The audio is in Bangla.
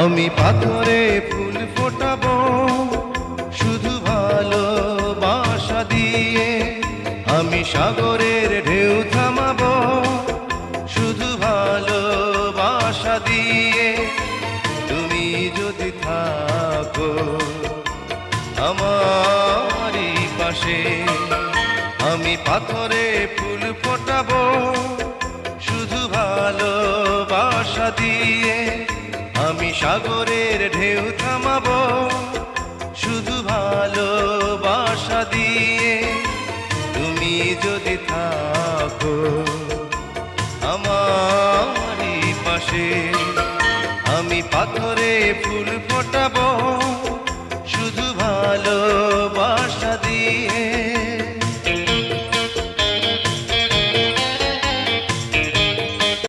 আমি পাথরে ফুল ফোটাবো শুধু ভালোবাসা দিয়ে, আমি সাগরের ঢেউ থামাবো শুধু ভালোবাসা দিয়ে। তুমি যদি থাকো আমারই পাশে, আমি পাথরে ফুল ফোটাবো শুধু ভালোবাসা দিয়ে, আমি সাগরের ঢেউ থামাবো শুধু ভালোবাসা দিয়ে। তুমি যদি থাকো আমারই পাশে, আমি পাথরে ফুল ফোটাবো